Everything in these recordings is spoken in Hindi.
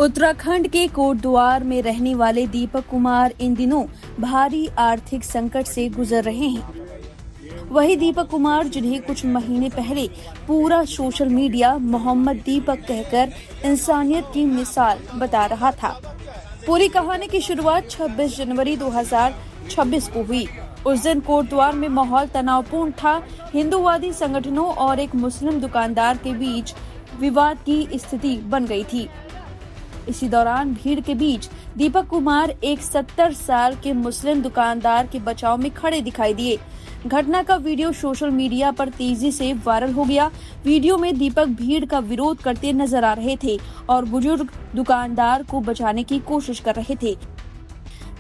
उत्तराखंड के कोटद्वार में रहने वाले दीपक कुमार इन दिनों भारी आर्थिक संकट से गुजर रहे हैं। वही दीपक कुमार, जिन्हें कुछ महीने पहले पूरा सोशल मीडिया मोहम्मद दीपक कहकर इंसानियत की मिसाल बता रहा था। पूरी कहानी की शुरुआत 26 जनवरी 2026 को हुई। उस दिन कोटद्वार में माहौल तनावपूर्ण था। हिंदूवादी संगठनों और एक मुस्लिम दुकानदार के बीच विवाद की स्थिति बन गई थी। इसी दौरान भीड़ के बीच दीपक कुमार एक 70 साल के मुस्लिम दुकानदार के बचाव में खड़े दिखाई दिए। घटना का वीडियो सोशल मीडिया पर तेजी से वायरल हो गया। वीडियो में दीपक भीड़ का विरोध करते नजर आ रहे थे और बुजुर्ग दुकानदार को बचाने की कोशिश कर रहे थे।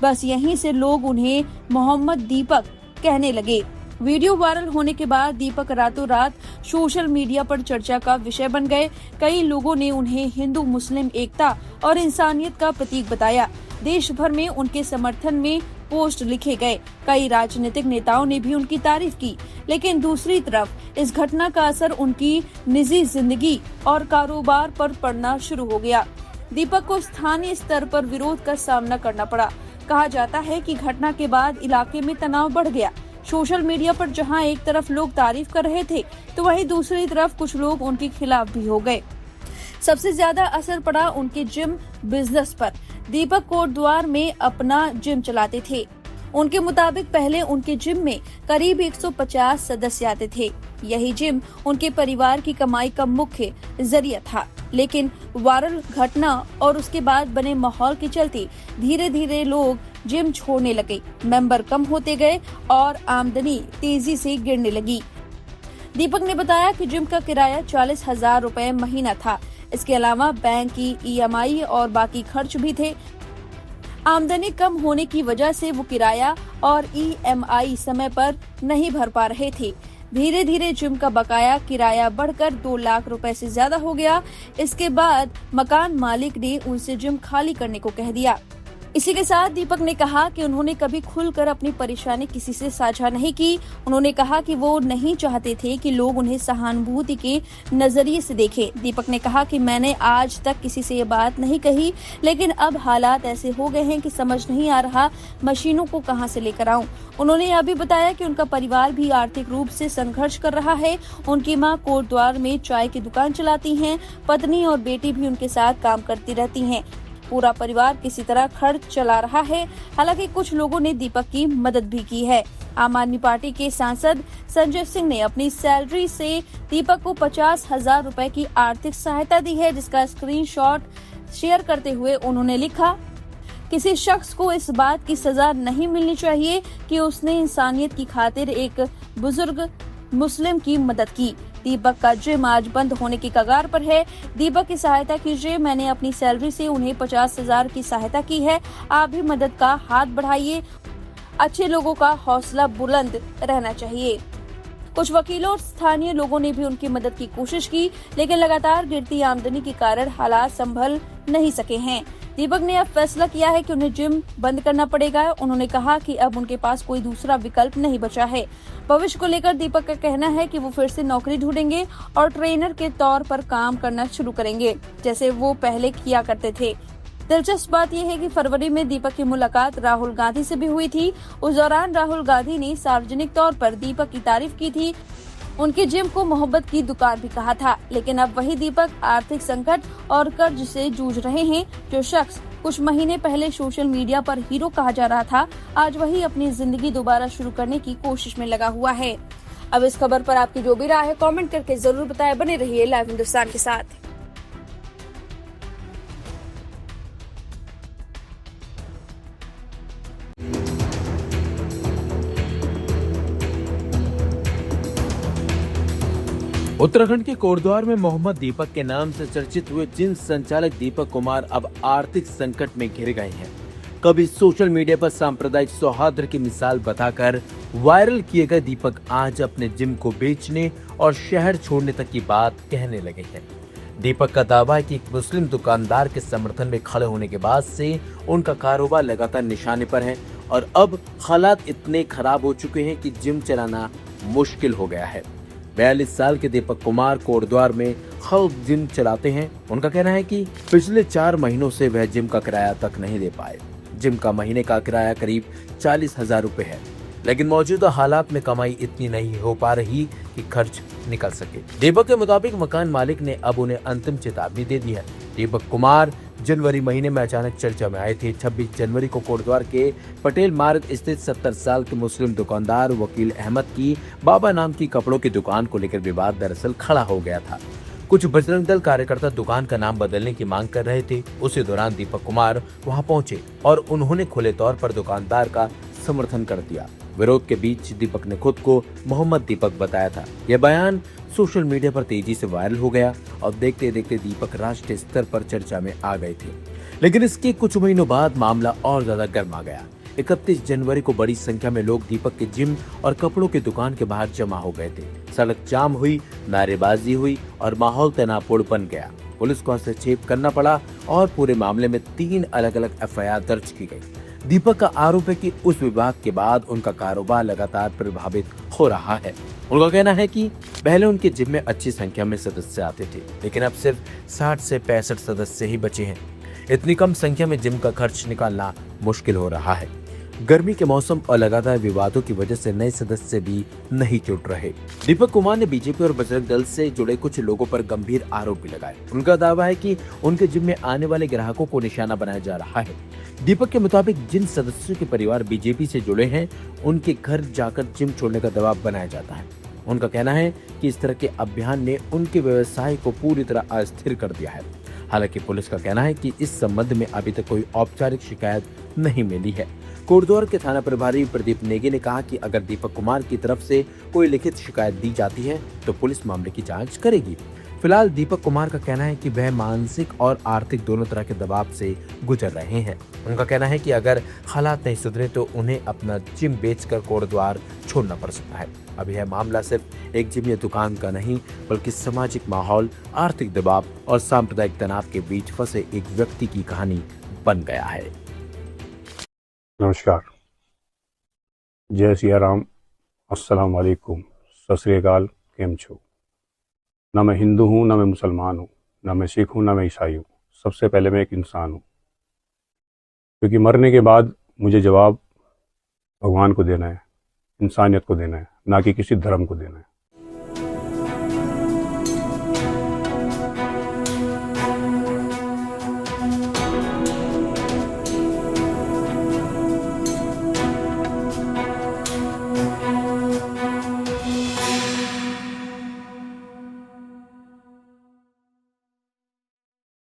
बस यहीं से लोग उन्हें मोहम्मद दीपक कहने लगे। वीडियो वायरल होने के बाद दीपक रातों रात सोशल मीडिया पर चर्चा का विषय बन गए। कई लोगों ने उन्हें हिंदू मुस्लिम एकता और इंसानियत का प्रतीक बताया। देश भर में उनके समर्थन में पोस्ट लिखे गए। कई राजनीतिक नेताओं ने भी उनकी तारीफ की। लेकिन दूसरी तरफ इस घटना का असर उनकी निजी जिंदगी और कारोबार पर पड़ना शुरू हो गया। दीपक को स्थानीय स्तर पर विरोध का सामना करना पड़ा। कहा जाता है कि घटना के बाद इलाके में तनाव बढ़ गया। सोशल मीडिया पर जहां एक तरफ लोग तारीफ कर रहे थे, तो वहीं दूसरी तरफ कुछ लोग उनके खिलाफ भी हो गए। सबसे ज्यादा असर पड़ा उनके जिम बिजनेस पर। दीपक कोटद्वार में अपना जिम चलाते थे। उनके मुताबिक पहले उनके जिम में करीब 150 सदस्य आते थे। यही जिम उनके परिवार की कमाई का मुख्य जरिया था। लेकिन वायरल घटना और उसके बाद बने माहौल के चलते धीरे धीरे लोग जिम छोड़ने लगे। मेंबर कम होते गए और आमदनी तेजी से गिरने लगी। दीपक ने बताया कि जिम का किराया 40,000 रुपए महीना था। इसके अलावा बैंक की EMI और बाकी खर्च भी थे। आमदनी कम होने की वजह से वो किराया और EMI समय पर नहीं भर पा रहे थे। धीरे धीरे जिम का बकाया किराया बढ़कर 2 लाख रुपए से ज्यादा हो गया। इसके बाद मकान मालिक ने उनसे जिम खाली करने को कह दिया। इसी के साथ दीपक ने कहा कि उन्होंने कभी खुलकर अपनी परेशानी किसी से साझा नहीं की। उन्होंने कहा कि वो नहीं चाहते थे कि लोग उन्हें सहानुभूति के नजरिए से देखें। दीपक ने कहा कि मैंने आज तक किसी से ये बात नहीं कही, लेकिन अब हालात ऐसे हो गए हैं कि समझ नहीं आ रहा मशीनों को कहां से लेकर आऊं। उन्होंने यह भी बताया कि उनका परिवार भी आर्थिक रूप से संघर्ष कर रहा है। उनकी मां कोटद्वार में चाय की दुकान चलाती हैं। पत्नी और बेटी भी उनके साथ काम करती रहती हैं। पूरा परिवार किसी तरह खर्च चला रहा है। हालांकि कुछ लोगों ने दीपक की मदद भी की है। आम आदमी पार्टी के सांसद संजय सिंह ने अपनी सैलरी से दीपक को 50,000 रुपए की आर्थिक सहायता दी है, जिसका स्क्रीनशॉट शेयर करते हुए उन्होंने लिखा, किसी शख्स को इस बात की सजा नहीं मिलनी चाहिए कि उसने इंसानियत की खातिर एक बुजुर्ग मुस्लिम की मदद की। दीपक का जिम आज बंद होने की कगार पर है। दीपक की सहायता कीजिए। मैंने अपनी सैलरी से उन्हें 50,000 की सहायता की है। आप भी मदद का हाथ बढ़ाइए। अच्छे लोगों का हौसला बुलंद रहना चाहिए। कुछ वकीलों और स्थानीय लोगों ने भी उनकी मदद की कोशिश की, लेकिन लगातार गिरती आमदनी के कारण हालात संभल नहीं सके हैं। दीपक ने अब फैसला किया है कि उन्हें जिम बंद करना पड़ेगा। उन्होंने कहा कि अब उनके पास कोई दूसरा विकल्प नहीं बचा है। भविष्य को लेकर दीपक का कहना है कि वो फिर से नौकरी ढूंढेंगे और ट्रेनर के तौर पर काम करना शुरू करेंगे, जैसे वो पहले किया करते थे। दिलचस्प बात यह है कि फरवरी में दीपक की मुलाकात राहुल गांधी से भी हुई थी। उस दौरान राहुल गांधी ने सार्वजनिक तौर पर दीपक की तारीफ की थी। उनके जिम को मोहब्बत की दुकान भी कहा था। लेकिन अब वही दीपक आर्थिक संकट और कर्ज से जूझ रहे हैं। जो शख्स कुछ महीने पहले सोशल मीडिया पर हीरो कहा जा रहा था, आज वही अपनी जिंदगी दोबारा शुरू करने की कोशिश में लगा हुआ है। अब इस खबर पर आपकी जो भी राय है कमेंट करके जरूर बताएं। बने रहिए लाइव हिंदुस्तान के साथ। उत्तराखंड के कोटद्वार में मोहम्मद दीपक के नाम से चर्चित हुए जिम संचालक दीपक कुमार अब आर्थिक संकट में घिर गए हैं। कभी सोशल मीडिया पर सांप्रदायिक सौहार्द की मिसाल बताकर वायरल किए गए दीपक आज अपने जिम को बेचने और शहर छोड़ने तक की बात कहने लगे हैं। दीपक का दावा है कि एक मुस्लिम दुकानदार के समर्थन में खड़े होने के बाद से उनका कारोबार लगातार निशाने पर है और अब हालात इतने खराब हो चुके हैं कि जिम चलाना मुश्किल हो गया है। 42 साल के दीपक कुमार कोटद्वार में खल्क जिम चलाते हैं। उनका कहना है कि पिछले 4 महीनों से वह जिम का किराया तक नहीं दे पाए। जिम का महीने का किराया करीब 40,000 रुपए है, लेकिन मौजूदा हालात में कमाई इतनी नहीं हो पा रही कि खर्च निकल सके। दीपक के मुताबिक मकान मालिक ने अब उन्हें अंतिम चेतावनी दे दी है। दीपक कुमार जनवरी महीने में अचानक चर्चा में आए थे। 26 जनवरी को कोटद्वार के पटेल मार्ग स्थित 70 साल के मुस्लिम दुकानदार वकील अहमद की बाबा नाम की कपड़ों की दुकान को लेकर विवाद दरअसल खड़ा हो गया था। कुछ बजरंग दल कार्यकर्ता दुकान का नाम बदलने की मांग कर रहे थे। उसी दौरान दीपक कुमार वहां पहुंचे और उन्होंने खुले तौर पर दुकानदार का समर्थन कर दिया। विरोध के बीच दीपक ने खुद को मोहम्मद दीपक बताया था। यह बयान सोशल मीडिया पर तेजी से वायरल हो गया और देखते देखते दीपक राष्ट्रीय स्तर पर चर्चा में आ गए थे। लेकिन इसके कुछ महीनों बाद मामला और ज्यादा गर्मा गया। 31 जनवरी को बड़ी संख्या में लोग दीपक के जिम और कपड़ों की दुकान के बाहर जमा हो गए थे। सड़क जाम हुई, नारेबाजी हुई और माहौल तनावपूर्ण बन गया। पुलिस को हस्तक्षेप करना पड़ा और पूरे मामले में 3 अलग अलग एफआईआर दर्ज की गई। दीपक का आरोप है कि उस विवाद के बाद उनका कारोबार लगातार प्रभावित हो रहा है। उनका कहना है कि पहले उनके जिम में अच्छी संख्या में सदस्य आते थे, लेकिन अब सिर्फ 60 से 65 सदस्य ही बचे हैं। इतनी कम संख्या में जिम का खर्च निकालना मुश्किल हो रहा है। गर्मी के मौसम और लगातार विवादों की वजह से नए सदस्य भी नहीं जुट रहे। दीपक कुमार ने बीजेपी और बजरंग दल से जुड़े कुछ लोगों पर गंभीर आरोप भी लगाए। उनका दावा है कि उनके जिम में आने वाले ग्राहकों को निशाना बनाया जा रहा है। दीपक के मुताबिक जिन सदस्यों के परिवार बीजेपी से जुड़े हैं, उनके घर जाकर जिम छोड़ने का दबाव बनाया जाता है। उनका कहना है कि इस तरह के अभियान ने उनके व्यवसाय को पूरी तरह अस्थिर कर दिया है। हालांकि पुलिस का कहना है कि इस संबंध में अभी तक कोई औपचारिक शिकायत नहीं मिली है। कोटद्वार के थाना प्रभारी प्रदीप नेगी ने कहा कि अगर दीपक कुमार की तरफ से कोई लिखित शिकायत दी जाती है तो पुलिस मामले की जांच करेगी। फिलहाल दीपक कुमार का कहना है कि वह मानसिक और आर्थिक दोनों तरह के दबाव से गुजर रहे हैं। उनका कहना है कि अगर हालात नहीं सुधरे तो उन्हें अपना जिम बेचकर कोटद्वार छोड़ना पड़ सकता है। अब यह मामला सिर्फ एक जिम या दुकान का नहीं, बल्कि सामाजिक माहौल, आर्थिक दबाव और सांप्रदायिक तनाव के बीच फंसे एक व्यक्ति की कहानी बन गया है। नमस्कार, जय सिया राम, अस्सलाम वालेकुम, सत श्री अकाल, केम छो। ना मैं हिंदू हूँ, ना मैं मुसलमान हूँ, ना मैं सिख हूँ, ना मैं ईसाई हूँ। सबसे पहले मैं एक इंसान हूँ, क्योंकि मरने के बाद मुझे जवाब भगवान को देना है, इंसानियत को देना है, ना कि किसी धर्म को देना है।